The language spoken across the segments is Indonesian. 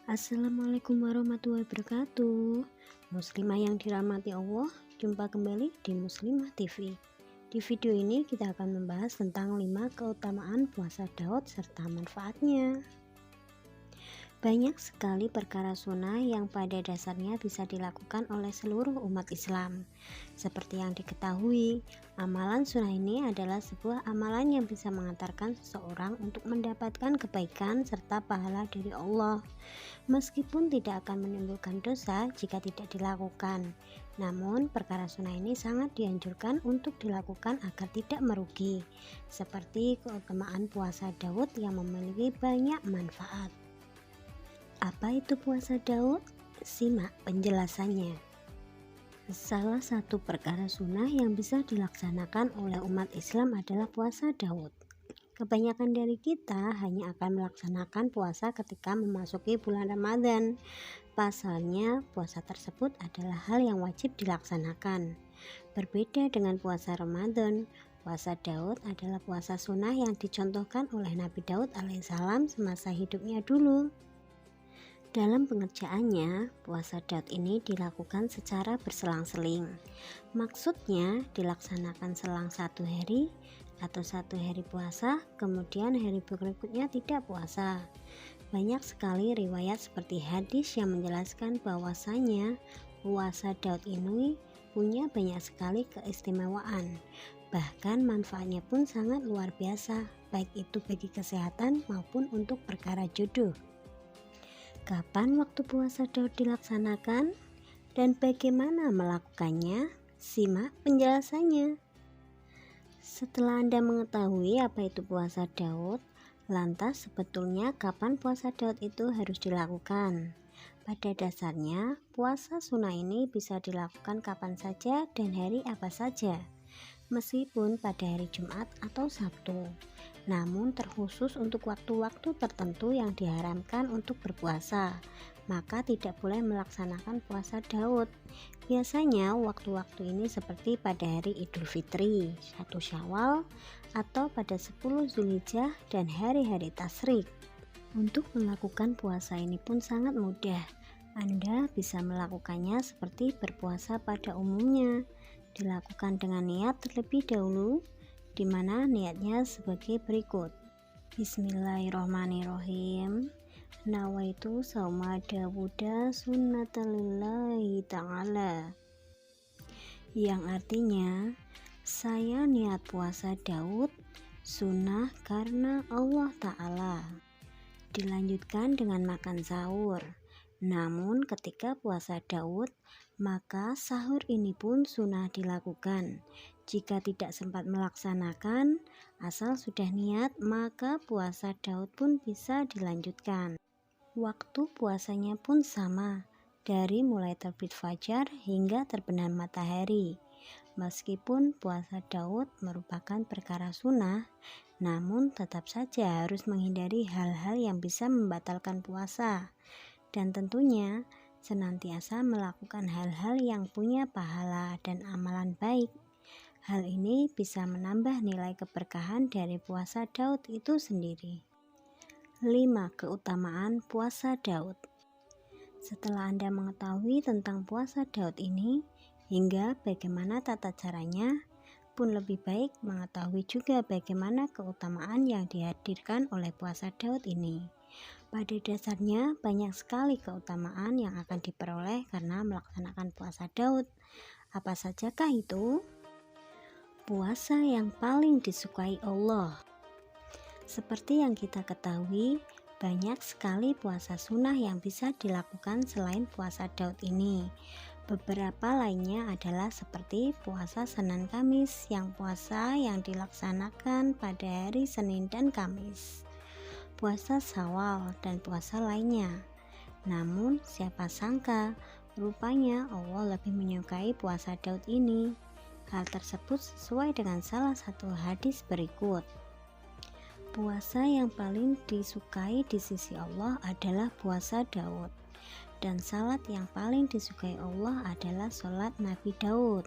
Assalamualaikum warahmatullahi wabarakatuh. Muslimah yang dirahmati Allah, jumpa kembali di Muslimah TV. Di video ini kita akan membahas tentang 5 keutamaan puasa Daud serta manfaatnya. Banyak sekali perkara sunnah yang pada dasarnya bisa dilakukan oleh seluruh umat Islam. Seperti yang diketahui, amalan sunnah ini adalah sebuah amalan yang bisa mengantarkan seseorang untuk mendapatkan kebaikan serta pahala dari Allah. Meskipun tidak akan menimbulkan dosa jika tidak dilakukan, namun perkara sunnah ini sangat dianjurkan untuk dilakukan agar tidak merugi, seperti keutamaan puasa Daud yang memiliki banyak manfaat. Apa itu puasa Daud? Simak penjelasannya. Salah satu perkara sunnah yang bisa dilaksanakan oleh umat Islam adalah puasa Daud. Kebanyakan dari kita hanya akan melaksanakan puasa ketika memasuki bulan Ramadan. Pasalnya, puasa tersebut adalah hal yang wajib dilaksanakan. Berbeda dengan puasa Ramadan, puasa Daud adalah puasa sunnah yang dicontohkan oleh Nabi Daud alaihissalam semasa hidupnya dulu. Dalam pengerjaannya, puasa Daud ini dilakukan secara berselang-seling. Maksudnya dilaksanakan selang 1 hari atau 1 hari puasa, kemudian hari berikutnya tidak puasa. Banyak sekali riwayat seperti hadis yang menjelaskan bahwasanya puasa Daud ini punya banyak sekali keistimewaan. Bahkan manfaatnya pun sangat luar biasa, baik itu bagi kesehatan maupun untuk perkara jodoh. Kapan waktu puasa Daud dilaksanakan dan bagaimana melakukannya? Simak penjelasannya. Setelah Anda mengetahui apa itu puasa Daud, lantas sebetulnya kapan puasa Daud itu harus dilakukan? Pada dasarnya, puasa sunnah ini bisa dilakukan kapan saja dan hari apa saja, meskipun pada hari Jumat atau Sabtu. Namun terkhusus untuk waktu-waktu tertentu yang diharamkan untuk berpuasa, maka tidak boleh melaksanakan puasa Daud. Biasanya waktu-waktu ini seperti pada hari Idul Fitri, 1 Syawal, atau pada 10 Zulhijjah dan hari-hari tasyrik. Untuk melakukan puasa ini pun sangat mudah. Anda bisa melakukannya seperti berpuasa pada umumnya. Dilakukan dengan niat terlebih dahulu, di mana niatnya sebagai berikut. Bismillahirrahmanirrahim. Nawaitu sauma Dawuda sunnatalillahi ta'ala, yang artinya saya niat puasa Daud sunnah karena Allah Ta'ala. Dilanjutkan dengan makan sahur. Namun ketika puasa Daud, maka sahur ini pun sunnah dilakukan. Jika tidak sempat melaksanakan, asal sudah niat, maka puasa Daud pun bisa dilanjutkan. Waktu puasanya pun sama, dari mulai terbit fajar hingga terbenam matahari. Meskipun puasa Daud merupakan perkara sunnah, namun tetap saja harus menghindari hal-hal yang bisa membatalkan puasa. Dan tentunya senantiasa melakukan hal-hal yang punya pahala dan amalan baik. Hal ini bisa menambah nilai keberkahan dari puasa Daud itu sendiri. 5 keutamaan puasa Daud. Setelah Anda mengetahui tentang puasa Daud ini, hingga bagaimana tata caranya, pun lebih baik mengetahui juga bagaimana keutamaan yang dihadirkan oleh puasa Daud ini. Pada dasarnya banyak sekali keutamaan yang akan diperoleh karena melaksanakan puasa Daud. Apa sajakah itu? Puasa yang paling disukai Allah. Seperti yang kita ketahui, banyak sekali puasa sunnah yang bisa dilakukan selain puasa Daud ini. Beberapa lainnya adalah seperti puasa Senin Kamis, yang dilaksanakan pada hari Senin dan Kamis, puasa Syawal, dan puasa lainnya. Namun siapa sangka, rupanya Allah lebih menyukai puasa Daud ini. Hal tersebut sesuai dengan salah satu hadis berikut. Puasa yang paling disukai di sisi Allah adalah puasa Daud. Dan salat yang paling disukai Allah adalah salat Nabi Daud.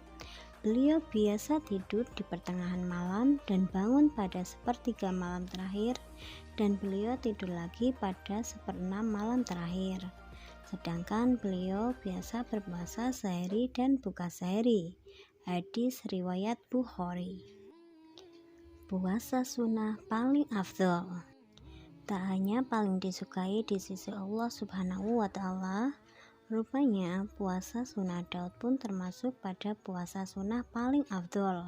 Beliau biasa tidur di pertengahan malam dan bangun pada sepertiga malam terakhir dan beliau tidur lagi pada 1/6 malam terakhir. Sedangkan beliau biasa berpuasa sehari dan buka sehari. Hadis riwayat Bukhari. Puasa sunnah paling afdol. Tak hanya paling disukai di sisi Allah Subhanahu wa Ta'ala, rupanya puasa sunnah Daud pun termasuk pada puasa sunnah paling afdol,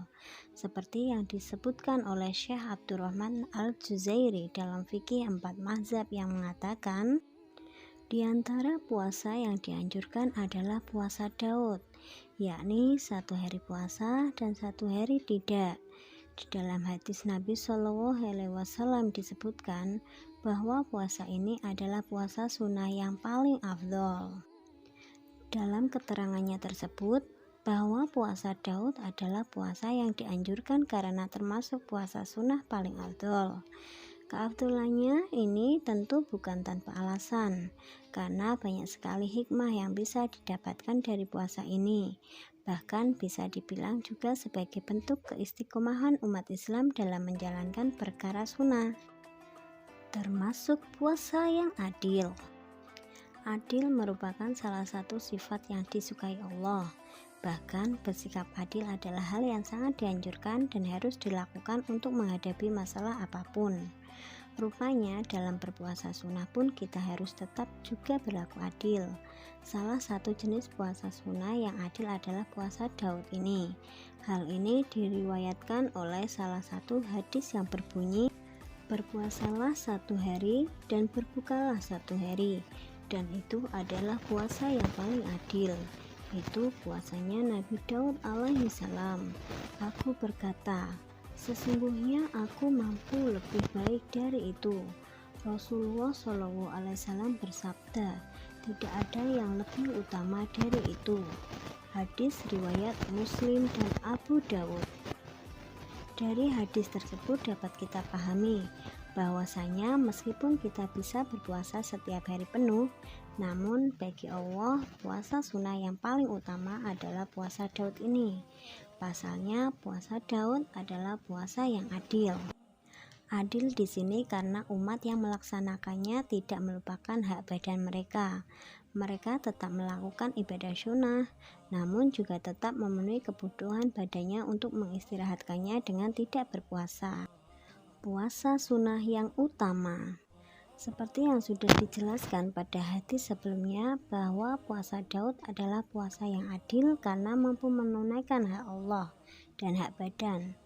seperti yang disebutkan oleh Syekh Abdurrahman Al-Juzairi dalam fikih 4 mazhab yang mengatakan, di antara puasa yang dianjurkan adalah puasa Daud, yakni 1 hari puasa dan 1 hari tidak. Di dalam hadis Nabi Shallallahu Alaihi Wasallam disebutkan bahwa puasa ini adalah puasa sunnah yang paling afdol. Dalam keterangannya tersebut, bahwa puasa Daud adalah puasa yang dianjurkan karena termasuk puasa sunnah paling afdol. Keafdolannya ini tentu bukan tanpa alasan, karena banyak sekali hikmah yang bisa didapatkan dari puasa ini. Bahkan bisa dibilang juga sebagai bentuk keistiqomahan umat Islam dalam menjalankan perkara sunnah. Termasuk puasa yang adil. Adil merupakan salah satu sifat yang disukai Allah. Bahkan bersikap adil adalah hal yang sangat dianjurkan dan harus dilakukan untuk menghadapi masalah apapun. Rupanya dalam berpuasa sunnah pun kita harus tetap juga berlaku adil. Salah satu jenis puasa sunnah yang adil adalah puasa Daud ini. Hal ini diriwayatkan oleh salah satu hadis yang berbunyi, berpuasalah 1 hari dan berbukalah 1 hari, dan itu adalah puasa yang paling adil. Itu puasanya Nabi Daud alaihi salam. Aku berkata, sesungguhnya aku mampu lebih baik dari itu. Rasulullah SAW bersabda, tidak ada yang lebih utama dari itu. Hadis riwayat Muslim dan Abu Dawud. Dari hadis tersebut dapat kita pahami bahwasanya meskipun kita bisa berpuasa setiap hari penuh, namun bagi Allah puasa sunnah yang paling utama adalah puasa Daud ini. Pasalnya puasa Daud adalah puasa yang adil. Adil di sini karena umat yang melaksanakannya tidak melupakan hak badan mereka. Mereka tetap melakukan ibadah sunnah, namun juga tetap memenuhi kebutuhan badannya untuk mengistirahatkannya dengan tidak berpuasa. Puasa sunnah yang utama. Seperti yang sudah dijelaskan pada hadis sebelumnya bahwa puasa Daud adalah puasa yang adil karena mampu menunaikan hak Allah dan hak badan.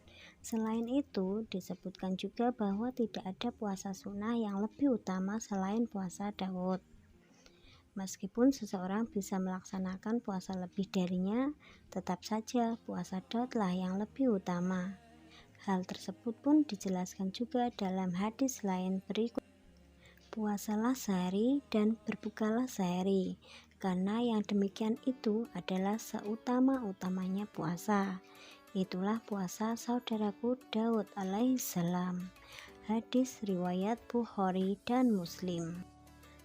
Selain itu, disebutkan juga bahwa tidak ada puasa sunnah yang lebih utama selain puasa Daud. Meskipun seseorang bisa melaksanakan puasa lebih darinya, tetap saja puasa Daudlah yang lebih utama. Hal tersebut pun dijelaskan juga dalam hadis lain berikut. Puasalah sehari dan berbukalah sehari, karena yang demikian itu adalah seutama-utamanya puasa. Itulah puasa saudaraku Daud alaihissalam. Hadis riwayat Bukhari dan Muslim.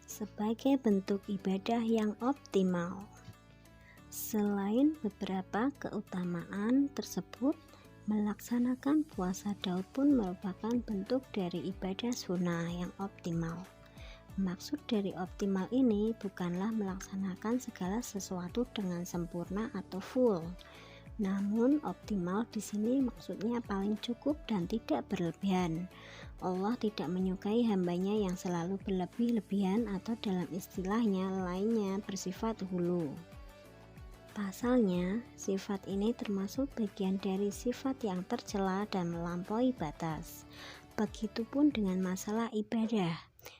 Sebagai bentuk ibadah yang optimal. Selain beberapa keutamaan tersebut, melaksanakan puasa Daud pun merupakan bentuk dari ibadah sunnah yang optimal. Maksud dari optimal ini bukanlah melaksanakan segala sesuatu dengan sempurna atau full. Namun optimal di sini maksudnya paling cukup dan tidak berlebihan. Allah tidak menyukai hambanya yang selalu berlebih-lebihan atau dalam istilahnya lainnya bersifat hulu. Pasalnya, sifat ini termasuk bagian dari sifat yang tercela dan melampaui batas. Begitupun dengan masalah ibadah.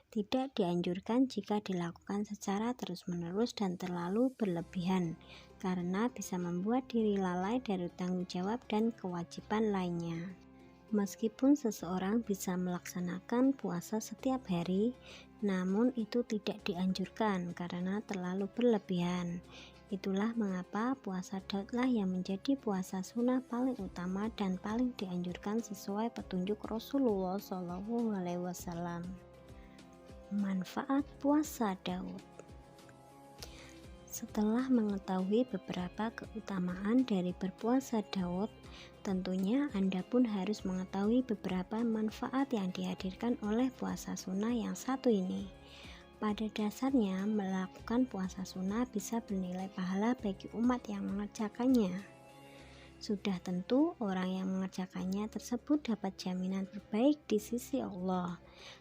Tidak dianjurkan jika dilakukan secara terus-menerus dan terlalu berlebihan, karena bisa membuat diri lalai dari tanggung jawab dan kewajiban lainnya. Meskipun seseorang bisa melaksanakan puasa setiap hari, namun itu tidak dianjurkan karena terlalu berlebihan. Itulah mengapa puasa Daudlah yang menjadi puasa sunnah paling utama dan paling dianjurkan sesuai petunjuk Rasulullah SAW. Manfaat puasa Daud. Setelah mengetahui beberapa keutamaan dari berpuasa Daud, tentunya Anda pun harus mengetahui beberapa manfaat yang dihadirkan oleh puasa sunnah yang satu ini. Pada dasarnya, melakukan puasa sunnah bisa bernilai pahala bagi umat yang mengerjakannya. Sudah tentu orang yang mengerjakannya tersebut dapat jaminan terbaik di sisi Allah.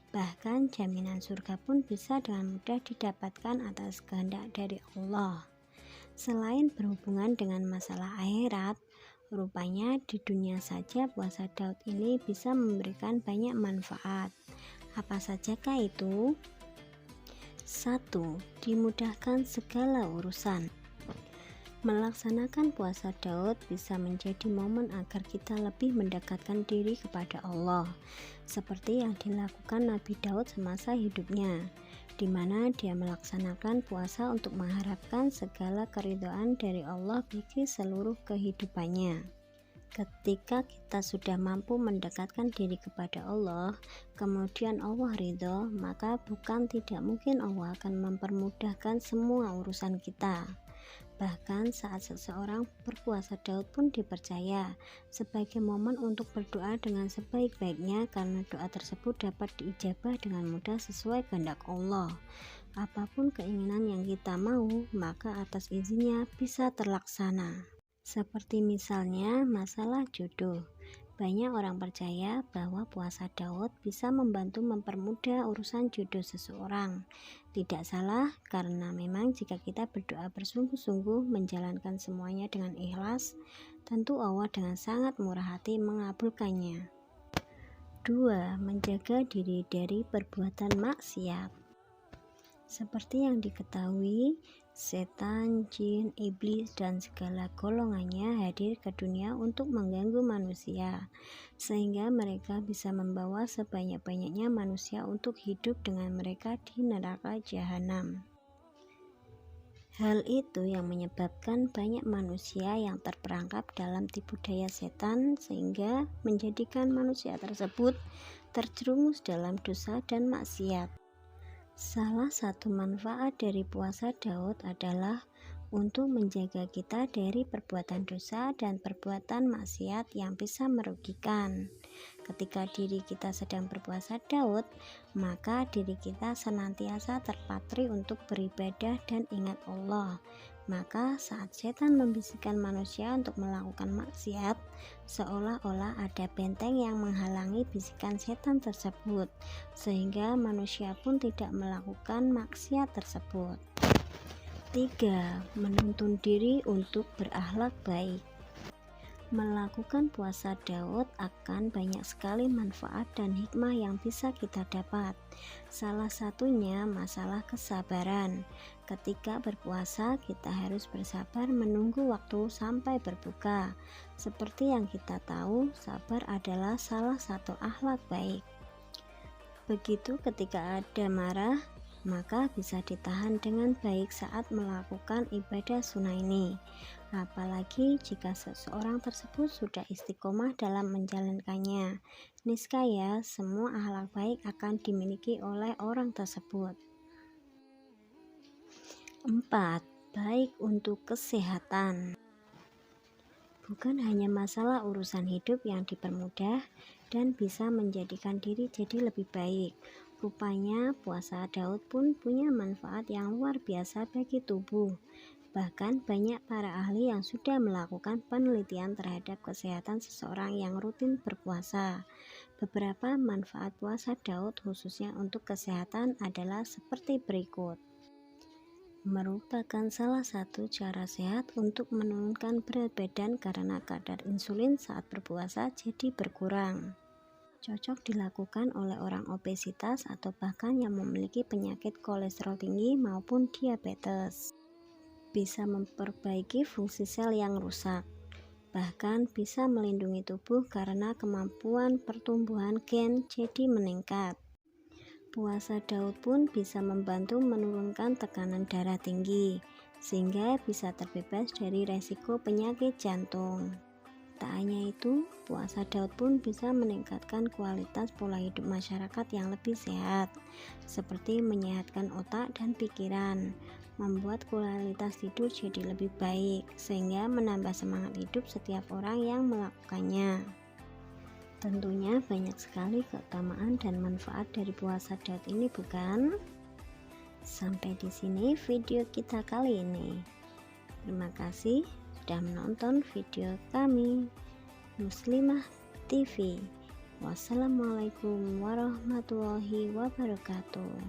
Bahkan jaminan surga pun bisa dengan mudah didapatkan atas kehendak dari Allah. Selain berhubungan dengan masalah akhirat, rupanya di dunia saja puasa Daud ini bisa memberikan banyak manfaat. Apa sajakah itu? 1. Dimudahkan segala urusan. Melaksanakan puasa Daud bisa menjadi momen agar kita lebih mendekatkan diri kepada Allah, seperti yang dilakukan Nabi Daud semasa hidupnya, di mana dia melaksanakan puasa untuk mengharapkan segala keridhaan dari Allah bagi seluruh kehidupannya. Ketika kita sudah mampu mendekatkan diri kepada Allah, kemudian Allah ridho, maka bukan tidak mungkin Allah akan mempermudahkan semua urusan kita. Bahkan saat seseorang berpuasa Daud pun dipercaya sebagai momen untuk berdoa dengan sebaik-baiknya, karena doa tersebut dapat diijabah dengan mudah sesuai kehendak Allah. Apapun keinginan yang kita mau, maka atas izinnya bisa terlaksana. Seperti misalnya masalah jodoh. Banyak orang percaya bahwa puasa Daud bisa membantu mempermudah urusan jodoh seseorang. Tidak salah, karena memang jika kita berdoa bersungguh-sungguh menjalankan semuanya dengan ikhlas, tentu Allah dengan sangat murah hati mengabulkannya. 2. Menjaga diri dari perbuatan maksiat. Seperti yang diketahui, setan, jin, iblis, dan segala golongannya hadir ke dunia untuk mengganggu manusia, sehingga mereka bisa membawa sebanyak-banyaknya manusia untuk hidup dengan mereka di neraka jahanam. Hal itu yang menyebabkan banyak manusia yang terperangkap dalam tipu daya setan, sehingga menjadikan manusia tersebut terjerumus dalam dosa dan maksiat. Salah satu manfaat dari puasa Daud adalah untuk menjaga kita dari perbuatan dosa dan perbuatan maksiat yang bisa merugikan. Ketika diri kita sedang berpuasa Daud, maka diri kita senantiasa terpatri untuk beribadah dan ingat Allah. Maka saat setan membisikkan manusia untuk melakukan maksiat, seolah-olah ada benteng yang menghalangi bisikan setan tersebut, sehingga manusia pun tidak melakukan maksiat tersebut. 3. Menuntun diri untuk berakhlak baik. Melakukan puasa Daud akan banyak sekali manfaat dan hikmah yang bisa kita dapat. Salah satunya masalah kesabaran. Ketika berpuasa, kita harus bersabar menunggu waktu sampai berbuka. Seperti yang kita tahu, sabar adalah salah satu akhlak baik. Begitu ketika ada marah, maka bisa ditahan dengan baik saat melakukan ibadah sunnah ini. Apalagi jika seseorang tersebut sudah istiqomah dalam menjalankannya, niscaya semua akhlak baik akan dimiliki oleh orang tersebut. 4. Baik untuk kesehatan. Bukan hanya masalah urusan hidup yang dipermudah dan bisa menjadikan diri jadi lebih baik. Rupanya puasa Daud pun punya manfaat yang luar biasa bagi tubuh. Bahkan banyak para ahli yang sudah melakukan penelitian terhadap kesehatan seseorang yang rutin berpuasa. Beberapa manfaat puasa Daud khususnya untuk kesehatan adalah seperti berikut. Merupakan salah satu cara sehat untuk menurunkan berat badan karena kadar insulin saat berpuasa jadi berkurang. Cocok dilakukan oleh orang obesitas atau bahkan yang memiliki penyakit kolesterol tinggi maupun diabetes. Bisa memperbaiki fungsi sel yang rusak, bahkan bisa melindungi tubuh karena kemampuan pertumbuhan gen jadi meningkat. Puasa Daud pun bisa membantu menurunkan tekanan darah tinggi, sehingga bisa terbebas dari resiko penyakit jantung. Tak hanya itu, puasa Daud pun bisa meningkatkan kualitas pola hidup masyarakat yang lebih sehat, seperti menyehatkan otak dan pikiran, membuat kualitas tidur jadi lebih baik, sehingga menambah semangat hidup setiap orang yang melakukannya. Tentunya banyak sekali keutamaan dan manfaat dari puasa Daud ini, bukan? Sampai di sini video kita kali ini. Terima kasih sudah menonton video kami Muslimah TV. Wassalamualaikum warahmatullahi wabarakatuh.